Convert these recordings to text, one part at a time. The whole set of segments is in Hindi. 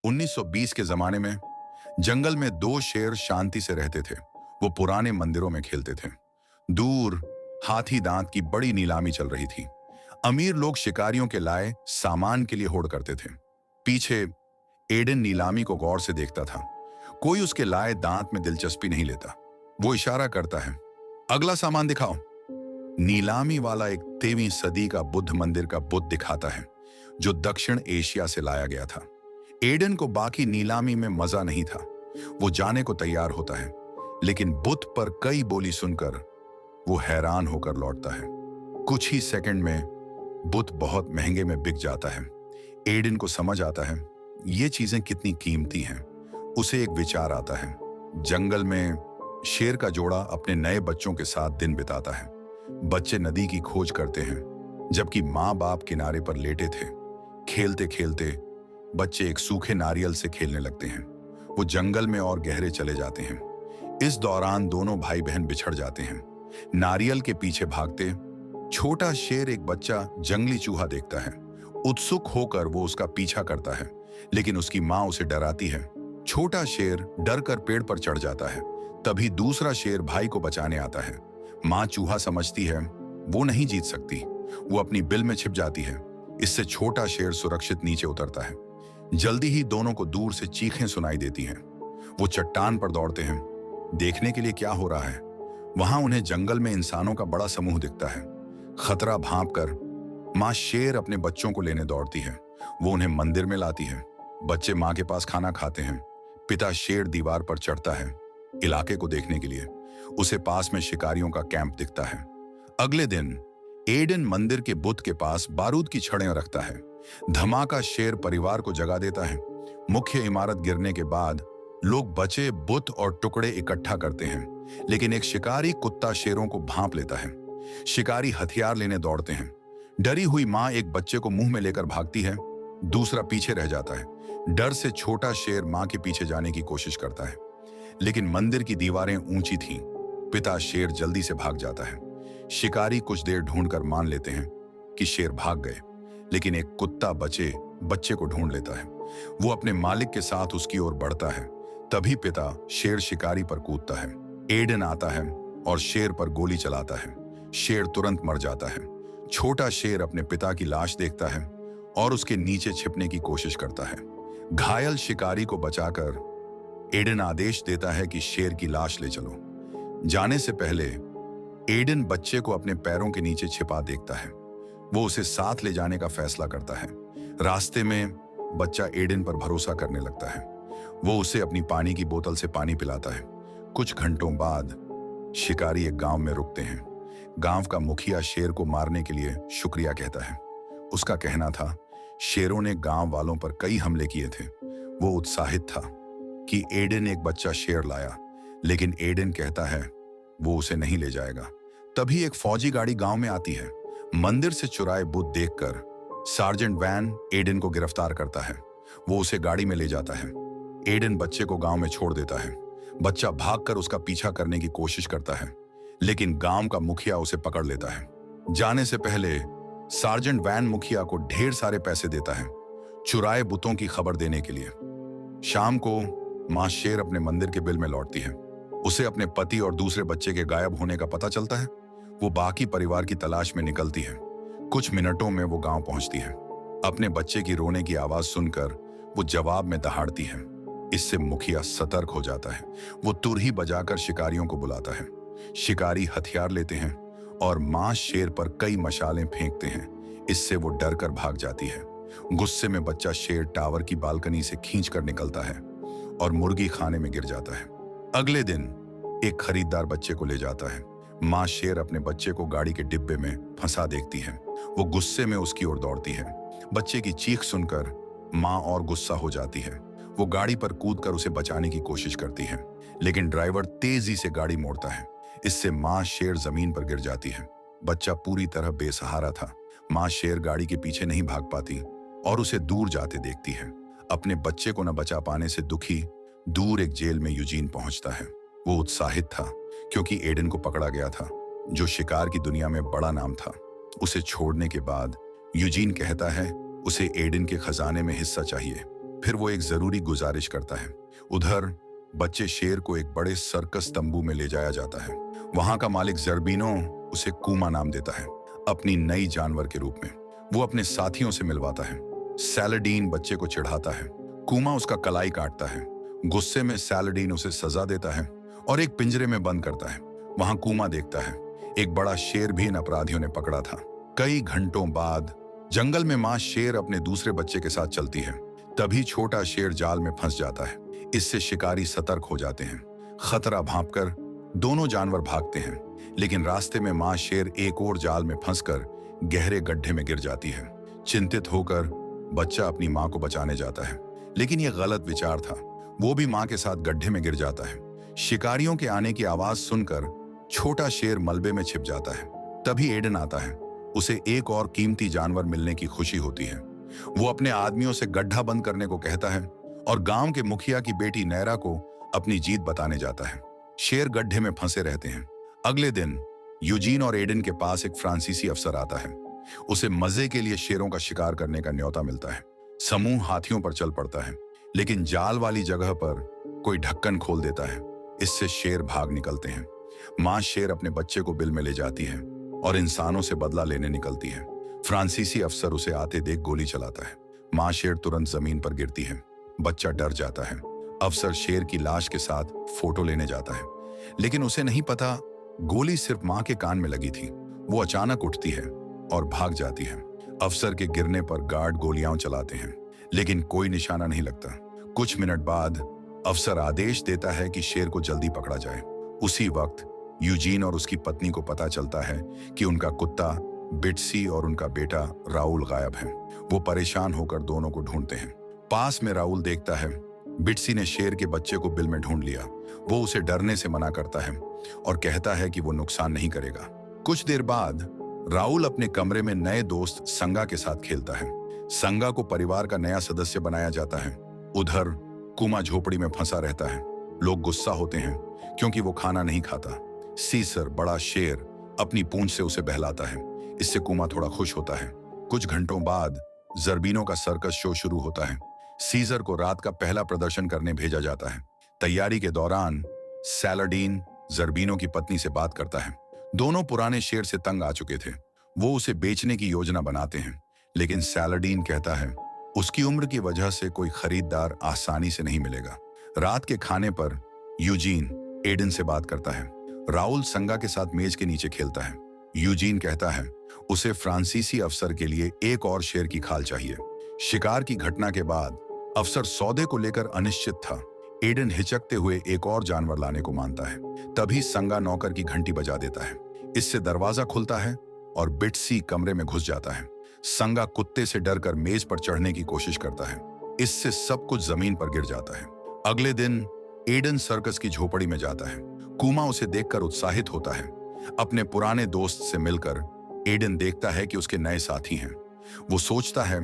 1920 के जमाने में जंगल में दो शेर शांति से रहते थे। वो पुराने मंदिरों में खेलते थे। दूर हाथी दांत की बड़ी नीलामी चल रही थी। अमीर लोग शिकारियों के लाए सामान के लिए होड़ करते थे। पीछे एडन नीलामी को गौर से देखता था। कोई उसके लाए दांत में दिलचस्पी नहीं लेता। वो इशारा करता है, अगला सामान दिखाओ। नीलामी वाला एक 13वीं सदी का बुद्ध मंदिर का बुद्ध दिखाता है, जो दक्षिण एशिया से लाया गया था। एडन को बाकी नीलामी में मजा नहीं था। वो जाने को तैयार होता है, लेकिन बुद्ध पर कई बोली सुनकर वो हैरान होकर लौटता है। कुछ ही सेकंड में बुद्ध बहुत महंगे में बिक जाता है। एडन को समझ आता है ये चीजें कितनी कीमती हैं। उसे एक विचार आता है। जंगल में शेर का जोड़ा अपने नए बच्चों के साथ दिन बिताता है। बच्चे नदी की खोज करते हैं, जबकि माँ बाप किनारे पर लेटे थे। खेलते खेलते बच्चे एक सूखे नारियल से खेलने लगते हैं। वो जंगल में और गहरे चले जाते हैं। इस दौरान दोनों भाई बहन बिछड़ जाते हैं। नारियल के पीछे भागते छोटा शेर एक बच्चा जंगली चूहा देखता है। उत्सुक होकर वो उसका पीछा करता है, लेकिन उसकी माँ उसे डराती है। छोटा शेर डर कर पेड़ पर चढ़ जाता है। तभी दूसरा शेर भाई को बचाने आता है। माँ चूहा समझती है वो नहीं जीत सकती। वो अपनी बिल में छिप जाती है। इससे छोटा शेर सुरक्षित नीचे उतरता है। जल्दी ही दोनों को दूर से चीखें सुनाई देती हैं। वो चट्टान पर दौड़ते हैं, देखने के लिए क्या हो रहा है। वहां उन्हें जंगल में इंसानों का बड़ा समूह दिखता है। खतरा भांपकर माँ शेर अपने बच्चों को लेने दौड़ती है। वो उन्हें मंदिर में लाती है। बच्चे माँ के पास खाना खाते हैं। पिता शेर दीवार पर चढ़ता है इलाके को देखने के लिए। उसे पास में शिकारियों का कैंप दिखता है। अगले दिन एडन मंदिर के बुत के पास बारूद की छड़ें रखता है। धमाका शेर परिवार को जगा देता है। मुख्य इमारत गिरने के बाद लोग बचे बुत और टुकड़े इकट्ठा करते हैं, लेकिन एक शिकारी कुत्ता शेरों को भांप लेता है। शिकारी हथियार लेने दौड़ते हैं। डरी हुई माँ एक बच्चे को मुंह में लेकर भागती है। दूसरा पीछे रह जाता है। डर से छोटा शेर माँ के पीछे जाने की कोशिश करता है, लेकिन मंदिर की दीवारें ऊंची थीं। पिता शेर जल्दी से भाग जाता है। शिकारी कुछ देर ढूंढकर मान लेते हैं कि शेर भाग गए, लेकिन एक कुत्ता बच्चे को ढूंढ लेता है। वो अपने मालिक के साथ उसकी ओर बढ़ता है। तभी पिता शेर शिकारी पर कूदता है। एडन आता है और शेर पर गोली चलाता है। शेर तुरंत मर जाता है। छोटा शेर अपने पिता की लाश देखता है और उसके नीचे छिपने की कोशिश करता है। घायल शिकारी को बचाकर एडन आदेश देता है कि शेर की लाश ले चलो। जाने से पहले एडन बच्चे को अपने पैरों के नीचे छिपा देखता है। वो उसे साथ ले जाने का फैसला करता है। रास्ते में बच्चा एडन पर भरोसा करने लगता है। वो उसे अपनी पानी की बोतल से पानी पिलाता है। कुछ घंटों बाद शिकारी एक गांव में रुकते हैं। गांव का मुखिया शेर को मारने के लिए शुक्रिया कहता है। उसका कहना था शेरों ने गांव वालों पर कई हमले किए थे। वो उत्साहित था कि एडन एक बच्चा शेर लाया, लेकिन एडन कहता है वो उसे नहीं ले जाएगा। तभी एक फौजी गाड़ी गांव में आती है। मंदिर से चुराए बुत देखकर सार्जेंट वैन एडन को गिरफ्तार करता है। वो उसे गाड़ी में ले जाता है। एडन बच्चे को गांव में छोड़ देता है। बच्चा भागकर उसका पीछा करने की कोशिश करता है, लेकिन गांव का मुखिया उसे पकड़ लेता है। जाने से पहले सार्जेंट वैन मुखिया को ढेर सारे पैसे देता है चुराए बुतों की खबर देने के लिए। शाम को मां शेर अपने मंदिर के बिल में लौटती है। उसे अपने पति और दूसरे बच्चे के गायब होने का पता चलता है। वो बाकी परिवार की तलाश में निकलती है। कुछ मिनटों में वो गांव पहुंचती है। अपने बच्चे की रोने की आवाज सुनकर वो जवाब में दहाड़ती है। इससे मुखिया सतर्क हो जाता है। वो तुरही बजाकर शिकारियों को बुलाता है। शिकारी हथियार लेते हैं और मां शेर पर कई मशालें फेंकते हैं। इससे वो डर कर भाग जाती है। गुस्से में बच्चा शेर टावर की बालकनी से खींचकर निकलता है और मुर्गी खाने में गिर जाता है। अगले दिन एक खरीदार बच्चे को ले जाता है। मां शेर अपने बच्चे को गाड़ी के डिब्बे में फंसा देखती है। वो गुस्से में उसकी ओर दौड़ती है। बच्चे की चीख सुनकर मां और गुस्सा हो जाती है। वो गाड़ी पर कूदकर उसे बचाने की कोशिश करती है, लेकिन ड्राइवर तेजी से गाड़ी मोड़ता है। इससे मां शेर जमीन पर गिर जाती है। बच्चा पूरी तरह बेसहारा था। मां शेर गाड़ी के पीछे नहीं भाग पाती और उसे दूर जाते देखती है। अपने बच्चे को न बचा पाने से दुखी दूर एक जेल में यूजीन पहुंचता है। वो उत्साहित था क्योंकि एडन को पकड़ा गया था, जो शिकार की दुनिया में बड़ा नाम था। उसे छोड़ने के बाद यूजीन कहता है उसे एडन के खजाने में हिस्सा चाहिए। फिर वो एक जरूरी गुजारिश करता है। उधर बच्चे शेर को एक बड़े सर्कस तंबू में ले जाया जाता है। वहां का मालिक जर्बिनो उसे कूमा नाम देता है, अपनी नई जानवर के रूप में। वो अपने साथियों से मिलवाता है। सैलाडीन बच्चे को चिढ़ाता है। कूमा उसका कलाई काटता है। गुस्से में सैलाडीन उसे सजा देता है और एक पिंजरे में बंद करता है। वहां कूमा देखता है एक बड़ा शेर भी इन अपराधियों ने पकड़ा था। कई घंटों बाद जंगल में मां शेर अपने दूसरे बच्चे के साथ चलती है। तभी छोटा शेर जाल में फंस जाता है। इससे शिकारी सतर्क हो जाते हैं। खतरा भांपकर दोनों जानवर भागते हैं, लेकिन रास्ते में मां शेर एक और जाल में फंसकर गहरे गड्ढे में गिर जाती है। चिंतित होकर बच्चा अपनी मां को बचाने जाता है, लेकिन यह गलत विचार था। वो भी मां के साथ गड्ढे में गिर जाता है। शिकारियों के आने की आवाज सुनकर छोटा शेर मलबे में छिप जाता है। तभी एडन आता है। उसे एक और कीमती जानवर मिलने की खुशी होती है। वो अपने आदमियों से गड्ढा बंद करने को कहता है और गांव के मुखिया की बेटी नैरा को अपनी जीत बताने जाता है। शेर गड्ढे में फंसे रहते हैं। अगले दिन यूजीन और एडन के पास एक फ्रांसीसी अफसर आता है। उसे मजे के लिए शेरों का शिकार करने का न्योता मिलता है। समूह हाथियों पर चल पड़ता है, लेकिन जाल वाली जगह पर कोई ढक्कन खोल देता है। इससे शेर भाग निकलते हैं। मां शेर अपने बच्चे को बिल में ले जाती है और इंसानों से बदला लेने निकलती है। फ्रांसीसी अफसर उसे आते देख गोली चलाता है। मां शेर तुरंत जमीन पर गिरती है। बच्चा डर जाता है। अफसर शेर की लाश के साथ फोटो लेने जाता है, लेकिन उसे नहीं पता गोली सिर्फ मां के कान में लगी थी। वो अचानक उठती है और भाग जाती है। अफसर के गिरने पर गार्ड गोलियां चलाते हैं, लेकिन कोई निशाना नहीं लगता। कुछ मिनट बाद अफसर आदेश देता है कि शेर को जल्दी पकड़ा जाए। उसी वक्त यूजीन और उसकी पत्नी को पता चलता है कि उनका कुत्ता बिट्सी और उनका बेटा राउल गायब हैं। वो परेशान होकर दोनों को ढूंढते हैं। पास में राउल देखता है बिट्सी ने शेर के बच्चे को बिल में ढूंढ लिया। वो उसे डरने से मना करता है और कहता है कि वो नुकसान नहीं करेगा। कुछ देर बाद राउल अपने कमरे में नए दोस्त संगा के साथ खेलता है। संगा को परिवार का नया सदस्य बनाया जाता है। उधर कुमा झोपड़ी में फंसा रहता है। लोग गुस्सा होते हैं क्योंकि वो खाना नहीं खाता। सीसर बड़ा शेर अपनी पूंछ से उसे बहलाता है। इससे कुमा थोड़ा खुश होता है। कुछ घंटों बाद जर्बिनो का सर्कस शो शुरू होता है। सीजर को रात का पहला प्रदर्शन करने भेजा जाता है। तैयारी के दौरान सैलाडीन जर्बिनो की पत्नी से बात करता है। दोनों पुराने शेर से तंग आ चुके थे। वो उसे बेचने की योजना बनाते हैं, लेकिन सैलाडीन कहता है उसकी उम्र की वजह से कोई खरीदार आसानी से नहीं मिलेगा। रात के खाने पर यूजीन एडन से बात करता है। राउल संगा के साथ मेज के नीचे खेलता है। यूजीन कहता है उसे फ्रांसीसी अफसर के लिए एक और शेर की खाल चाहिए। शिकार की घटना के बाद अफसर सौदे को लेकर अनिश्चित था। एडन हिचकते हुए एक और जानवर लाने को मानता है। तभी संगा नौकर की घंटी बजा देता है। इससे दरवाजा खुलता है और बिट्सी कमरे में घुस जाता है। संगा कुत्ते से डरकर मेज पर चढ़ने की कोशिश करता है। इससे सब कुछ जमीन पर गिर जाता है। अगले दिन एडन सर्कस की झोपड़ी में जाता है। कूमा उसे देखकर उत्साहित होता है। अपने पुराने दोस्त से मिलकर एडन देखता है कि उसके नए साथी हैं। वो सोचता है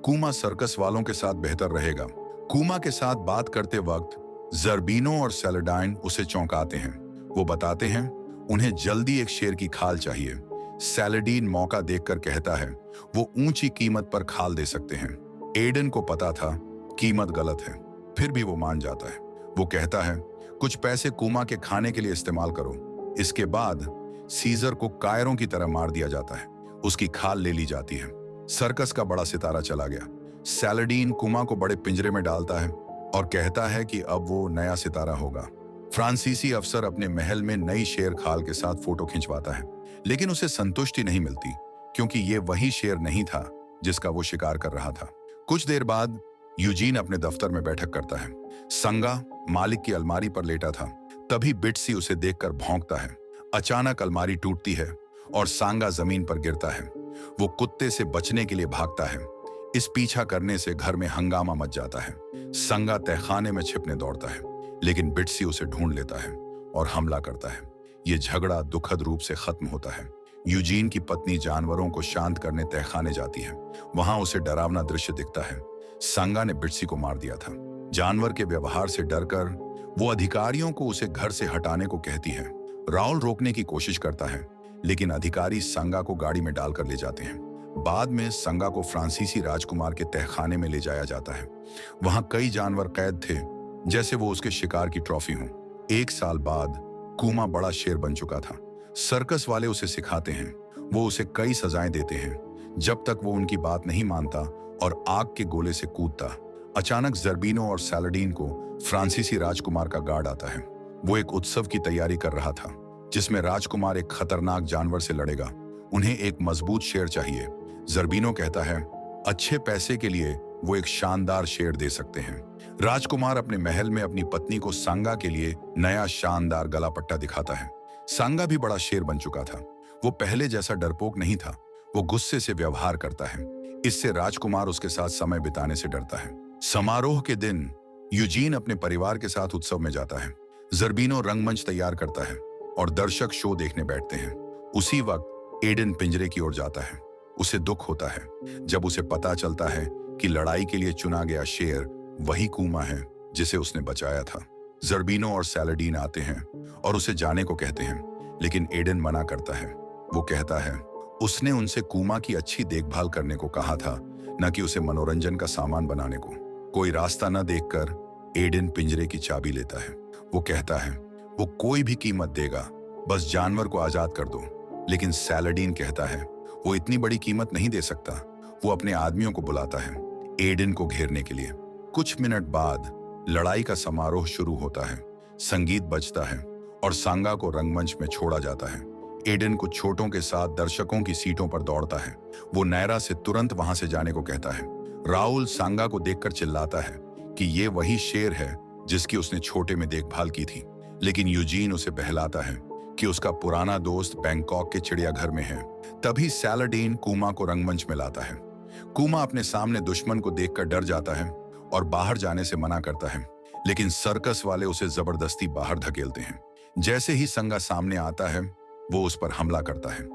कूमा सर्कस वालों के साथ बेहतर रहेगा। कूमा के साथ बात करते वक्त जर्बिनो और सैलाडाइन उसे चौंकाते हैं। वो बताते हैं उन्हें जल्दी एक शेर की खाल चाहिए। सैलाडीन मौका देखकर कहता है वो ऊंची कीमत पर खाल दे सकते हैं। एडन को पता था कीमत गलत है, फिर भी वो मान जाता है। वो कहता है कुछ पैसे कूमा के खाने के लिए इस्तेमाल करो। इसके बाद सीजर को कायरों की तरह मार दिया जाता है। उसकी खाल ले ली जाती है। सर्कस का बड़ा सितारा चला गया। सैलाडीन कूमा को बड़े पिंजरे में डालता है और कहता है कि अब वो नया सितारा होगा। फ्रांसीसी अफसर अपने महल में नई शेर खाल के साथ फोटो खिंचवाता है, लेकिन उसे संतुष्टि नहीं मिलती क्योंकि ये वही शेर नहीं था जिसका वो शिकार कर रहा था। कुछ देर बाद यूजीन अपने दफ्तर में बैठक करता है। संगा मालिक की अलमारी पर लेटा था। तभी बिट्सी उसे देखकर भौंकता है। अचानक अलमारी टूटती है और सांगा जमीन पर गिरता है। वो कुत्ते से बचने के लिए भागता है। इस पीछा करने से घर में हंगामा मच जाता है। संगा तहखाने में छिपने दौड़ता है, लेकिन बिट्सी उसे ढूंढ लेता है और हमला करता है। ये झगड़ा दुखद रूप से खत्म होता है। यूजीन की पत्नी जानवरों को शांत करने तहखाने जाती है। वहां उसे डरावना दृश्य दिखता है। संगा ने बिट्सी को मार दिया था। जानवर के व्यवहार से डरकर वो अधिकारियों को उसे घर से हटाने को कहती है। राउल रोकने की कोशिश करता है, लेकिन अधिकारी संगा को गाड़ी में डालकर ले जाते हैं। बाद में संगा को फ्रांसीसी राजकुमार के तहखाने में ले जाया जाता है। वहां कई जानवर कैद थे, जैसे वो उसके शिकार की ट्रॉफी हो। 1 साल बाद कूमा बड़ा शेर बन चुका था। सर्कस वाले उसे सिखाते हैं। वो उसे कई सजाएं देते हैं, जब तक वो उनकी बात नहीं मानता और आग के गोले से कूदता। अचानक जर्बीनो और सैलाडीन को फ्रांसीसी राजकुमार का गार्ड आता है। वो एक उत्सव की तैयारी कर रहा था, जिसमें राजकुमार एक खतरनाक जानवर से लड़ेगा। उन्हें एक मजबूत शेर चाहिए। जर्बीनो कहता है, अच्छे पैसे के लिए वो एक शानदार शेर दे सकते हैं। राजकुमार अपने महल में अपनी पत्नी को सांगा के लिए नया शानदार गलापट्टा दिखाता है। सांगा भी बड़ा शेर बन चुका था। वो पहले जैसा डरपोक नहीं था। वो गुस्से से व्यवहार करता है। इससे राजकुमार उसके साथ समय बिताने से डरता है। समारोह के दिन यूजीन अपने परिवार के साथ उत्सव में जाता है। जर्बीनो रंगमंच तैयार करता है और दर्शक शो देखने बैठते हैं। उसी वक्त एडन पिंजरे की ओर जाता है। उसे दुख होता है जब उसे पता चलता है कि लड़ाई के लिए चुना गया शेर वही कूमा है जिसे उसने बचाया था। जर्बीनो और सैलाडीन आते हैं और उसे जाने को कहते हैं, लेकिन एडन मना करता है। वो कहता है, उसने उनसे कूमा की अच्छी देखभाल करने को कहा था, न कि उसे मनोरंजन का सामान बनाने को। कोई रास्ता न देखकर एडन पिंजरे की चाबी लेता है। वो कहता है, वो कोई भी कीमत देगा, बस जानवर को आजाद कर दो। लेकिन सैलाडीन कहता है, वो इतनी बड़ी कीमत नहीं दे सकता। वो अपने आदमियों को बुलाता है एडन को घेरने के लिए। कुछ मिनट बाद लड़ाई का समारोह शुरू होता है। संगीत बजता है और सांगा को रंगमंच में छोड़ा जाता है। एडन कुछ छोटों के साथ दर्शकों की सीटों पर दौड़ता है। वो नैरा से तुरंत वहां से जाने को कहता है। राउल सांगा को देखकर चिल्लाता है कि ये वही शेर है जिसकी उसने छोटे में देखभाल की थी। लेकिन यूजीन उसे बहलाता है कि उसका पुराना दोस्त बैंकॉक के चिड़ियाघर में है। तभी सैलाडीन कूमा को रंगमंच में लाता है। कूमा अपने सामने दुश्मन को देखकर डर जाता है और बाहर जाने से मना करता है, लेकिन सर्कस वाले उसे जबरदस्ती बाहर धकेलते हैं। जैसे ही संगा सामने आता है, वो उस पर हमला करता है।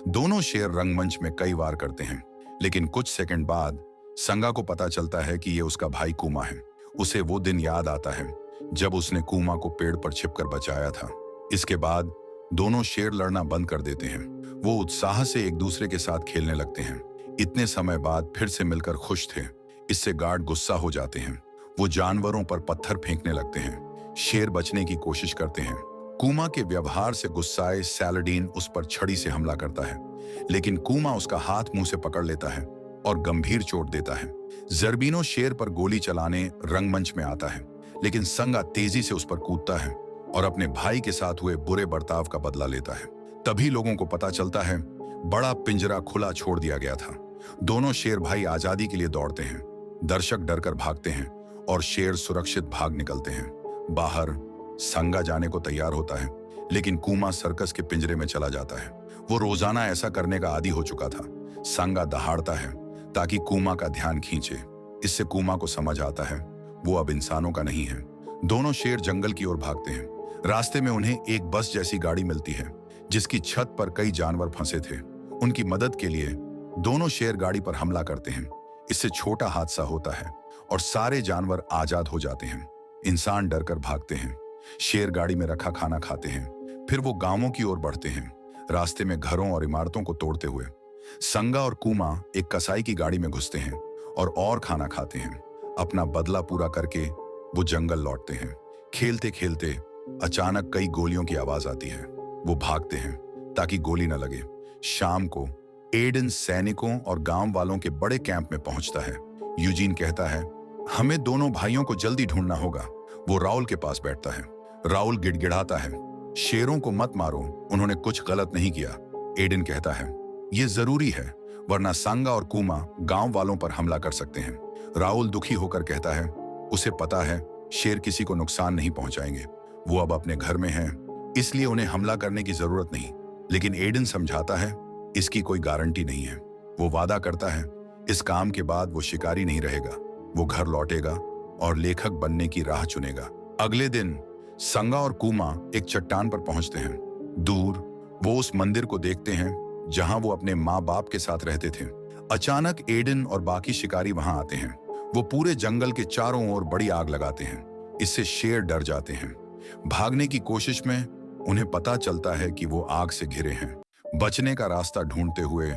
दोनों शेर रंगमंच में कई वार करते हैं, लेकिन कुछ सेकंड बाद संगा को पता चलता है कि ये उसका भाई कूमा है। उसे वो दिन याद आता है जब उसने कूमा को पेड़ पर छिपकर बचाया था। इसके बाद दोनों शेर लड़ना बंद कर देते हैं। वो उत्साह से एक दूसरे के साथ खेलने लगते हैं। इतने समय बाद फिर से मिलकर खुश थे। इससे गार्ड गुस्सा हो जाते हैं। वो जानवरों पर पत्थर फेंकने लगते हैं। शेर बचने की कोशिश करते हैं। कूमा के व्यवहार से गुस्साए सैलाडीन उस पर छड़ी से हमला करता है, लेकिन कूमा उसका हाथ मुंह से पकड़ लेता है और गंभीर चोट देता है। जर्बीनो शेर पर गोली चलाने रंगमंच में आता है, लेकिन संगा तेजी से उस पर कूदता है और अपने भाई के साथ हुए बुरे बर्ताव का बदला लेता है। तभी लोगों को पता चलता है बड़ा पिंजरा खुला छोड़ दिया गया था। दोनों शेर भाई आजादी के लिए दौड़ते हैं। दर्शक डरकर भागते हैं और शेर सुरक्षित भाग निकलते हैं। बाहर संगा जाने को तैयार होता है, लेकिन कूमा सर्कस के पिंजरे में चला जाता है। वो रोजाना ऐसा करने का आदी हो चुका था। संगा दहाड़ता है ताकि कूमा का ध्यान खींचे। इससे कूमा को समझ आता है वो अब इंसानों का नहीं है। दोनों शेर जंगल की ओर भागते हैं। रास्ते में उन्हें एक बस जैसी गाड़ी मिलती है, जिसकी छत पर कई जानवर फंसे थे। उनकी मदद के लिए दोनों शेर गाड़ी पर हमला करते हैं। इससे छोटा हादसा होता है और सारे जानवर आजाद हो जाते हैं। इंसान डरकर भागते हैं। शेर गाड़ी में रखा खाना खाते हैं। फिर वो गांवों की ओर बढ़ते हैं, रास्ते में घरों और इमारतों को तोड़ते हुए। संगा और कूमा एक कसाई की गाड़ी में घुसते हैं और खाना खाते हैं। अपना बदला पूरा करके वो जंगल लौटते हैं। खेलते खेलते अचानक कई गोलियों की आवाज आती है। वो भागते हैं ताकि गोली न लगे। शाम को एडन सैनिकों और गांव वालों के बड़े कैंप में पहुंचता है। यूजीन कहता है, हमें दोनों भाइयों को जल्दी ढूंढना होगा। वो राउल के पास बैठता है। राउल गिड़गिड़ाता है, शेरों को मत मारो, उन्होंने कुछ गलत नहीं किया। एडन कहता है, ये जरूरी है, वरना सांगा और कूमा गांव वालों पर हमला कर सकते हैं। राउल दुखी होकर कहता है, उसे पता है शेर किसी को नुकसान नहीं पहुंचाएंगे। वो अब अपने घर में हैं, इसलिए उन्हें हमला करने की जरूरत नहीं। लेकिन एडन समझाता है, इसकी कोई गारंटी नहीं है। वो वादा करता है, इस काम के बाद वो शिकारी नहीं रहेगा। वो घर लौटेगा और लेखक बनने की राह चुनेगा। अगले दिन संगा और कूमा एक चट्टान पर पहुंचते हैं। दूर वो उस मंदिर को देखते हैं जहां वो अपने माँ बाप के साथ रहते थे। अचानक एडन और बाकी शिकारी वहां आते हैं। वो पूरे जंगल के चारों ओर बड़ी आग लगाते हैं। इससे शेर डर जाते हैं। भागने की कोशिश में उन्हें पता चलता है कि वो आग से घिरे हैं। बचने का रास्ता ढूंढते हुए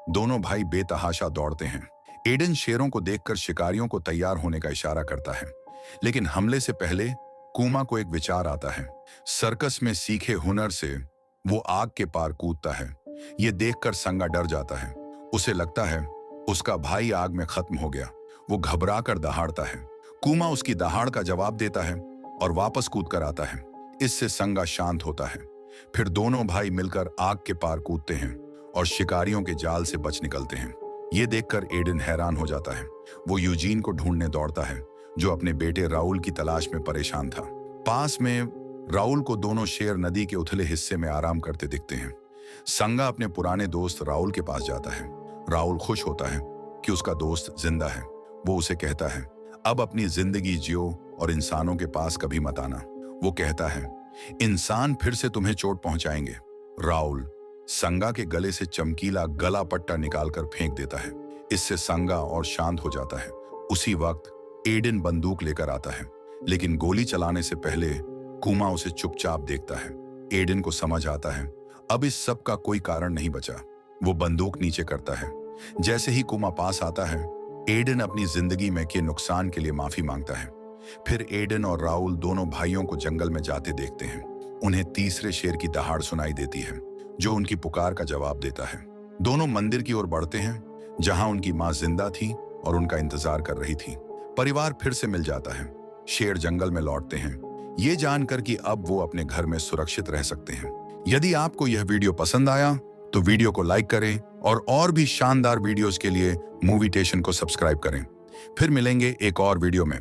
दोनों भाई बेतहाशा दौड़ते हैं। एडन शेरों को देखकर शिकारियों को तैयार होने का इशारा करता है, लेकिन हमले से पहले कूमा को एक विचार आता है। सर्कस में सीखे हुनर से वो आग के पार कूदता है। ये देखकर संगा डर जाता है। उसे लगता है उसका भाई आग में खत्म हो गया। वो घबराकर दहाड़ता है। कूमा उसकी दहाड़ का जवाब देता है और वापस कूद कर आता है। इससे संगा शांत होता है। फिर दोनों भाई मिलकर आग के पार कूदते हैं और शिकारियों के जाल से बच निकलते हैं। ये देखकर एडन हैरान हो जाता है। वो यूजीन को ढूंढने दौड़ता है, जो अपने बेटे राउल की तलाश में परेशान था। पास में राउल को दोनों शेर नदी के उथले हिस्से में आराम करते दिखते हैं। संगा अपने पुराने दोस्त राउल के पास जाता है। राउल खुश होता है कि उसका दोस्त जिंदा है। वो उसे कहता है, अब अपनी जिंदगी जियो और इंसानों के पास कभी मत आना। वो कहता है, इंसान फिर से तुम्हें चोट पहुंचाएंगे। राउल संगा के गले से चमकीला गला पट्टा निकालकर फेंक देता है। इससे संगा और शांत हो जाता है। उसी वक्त एडन बंदूक लेकर आता है, लेकिन गोली चलाने से पहले कूमा उसे चुपचाप देखता है। एडन को समझ आता है अब इस सब का कोई कारण नहीं बचा। वो बंदूक नीचे करता है। जैसे ही कूमा पास आता है, एडन अपनी जिंदगी में किए नुकसान के लिए माफी मांगता है। फिर एडन और राउल दोनों भाइयों को जंगल में जाते देखते हैं। उन्हें तीसरे शेर की दहाड़ सुनाई देती है, जो उनकी पुकार का जवाब देता है। दोनों मंदिर की ओर बढ़ते हैं, जहां उनकी मां जिंदा थी और उनका इंतजार कर रही थी। परिवार फिर से मिल जाता है। शेर जंगल में लौटते हैं, ये जानकर कि अब वो अपने घर में सुरक्षित रह सकते हैं। यदि आपको यह वीडियो पसंद आया तो वीडियो को लाइक करें और भी शानदार वीडियोस के लिए मूवीटेशन को सब्सक्राइब करें। फिर मिलेंगे एक और वीडियो में।